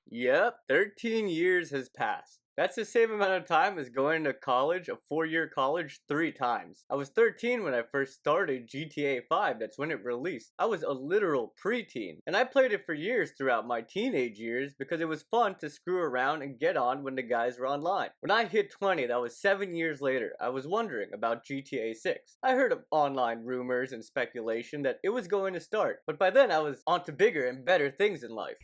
Yep, 13 years has passed. That's the same amount of time as going to college, a 4-year college, 3 times. I was 13 when I first started GTA 5, that's when it released. I was a literal preteen, and I played it for years throughout my teenage years because it was fun to screw around and get on when the guys were online. When I hit 20, that was 7 years later, I was wondering about GTA 6. I heard of online rumors and speculation that it was going to start, but by then I was onto bigger and better things in life.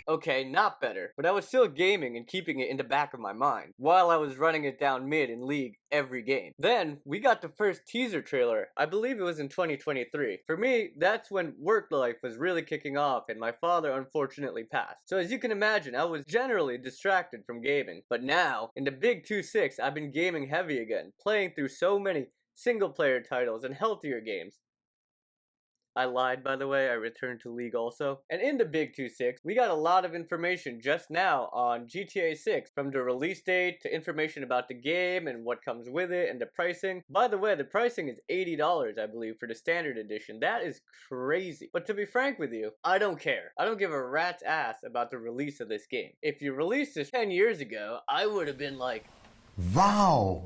Okay, not better, but I was still gaming and keeping it in the back of my mind, while I was running it down mid in League every game. Then, we got the first teaser trailer, I believe it was in 2023. For me, that's when work life was really kicking off and my father unfortunately passed. So as you can imagine, I was generally distracted from gaming. But now, in the big 2.6, I've been gaming heavy again, playing through so many single player titles and healthier games. I lied, by the way, I returned to League also. And in the Big 2.6, we got a lot of information just now on GTA 6, from the release date to information about the game and what comes with it and the pricing. By the way, the pricing is $80, I believe, for the standard edition. That is crazy. But to be frank with you, I don't care. I don't give a rat's ass about the release of this game. If you released this 10 years ago, I would have been like, wow.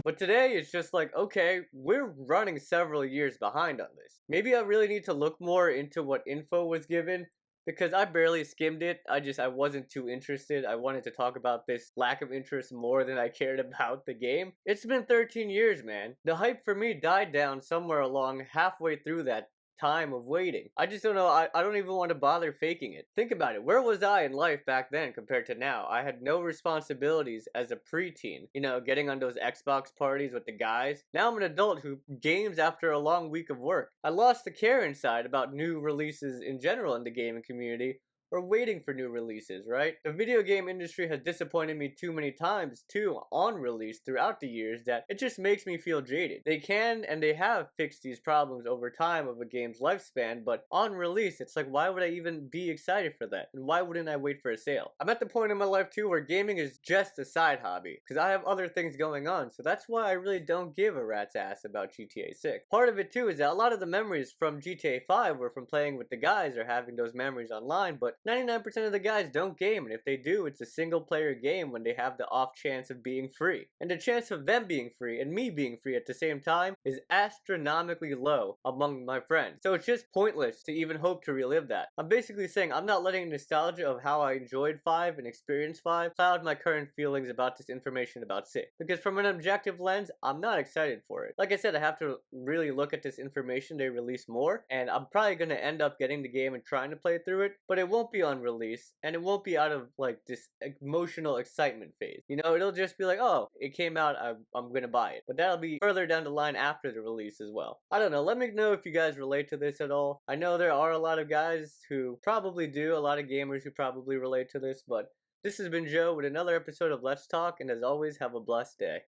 but today it's just like, okay, we're running several years behind on this. Maybe I really need to look more into what info was given because I barely skimmed it. I wasn't too interested. I wanted to talk about this lack of interest more than I cared about the game. It's been 13 years, man. The hype for me died down somewhere along halfway through that time of waiting. I just don't know, I don't even want to bother faking it. Think about it, where was I in life back then compared to now? I had no responsibilities as a preteen, you know, getting on those Xbox parties with the guys. Now I'm an adult who games after a long week of work. I lost the care inside about new releases in general in the gaming community, or waiting for new releases, right? The video game industry has disappointed me too many times too on release throughout the years that it just makes me feel jaded. They can and they have fixed these problems over time of a game's lifespan, but on release it's like, why would I even be excited for that? And why wouldn't I wait for a sale? I'm at the point in my life too where gaming is just a side hobby because I have other things going on, so that's why I really don't give a rat's ass about GTA 6. Part of it too is that a lot of the memories from GTA 5 were from playing with the guys or having those memories online, but 99% of the guys don't game, and if they do, it's a single player game when they have the off chance of being free. And the chance of them being free and me being free at the same time is astronomically low among my friends. So it's just pointless to even hope to relive that. I'm basically saying I'm not letting nostalgia of how I enjoyed 5 and experienced 5 cloud my current feelings about this information about 6. Because from an objective lens, I'm not excited for it. Like I said, I have to really look at this information they release more, and I'm probably going to end up getting the game and trying to play through it, but it won't be on release, and it won't be out of like this emotional excitement phase. You know, it'll just be like, oh, it came out, I'm gonna buy it. But that'll be further down the line after the release as well. I don't know, let me know if you guys relate to this at all. I know there are a lot of guys who probably do, a lot of gamers who probably relate to this, but this has been Joe with another episode of Let's Talk, and as always, have a blessed day.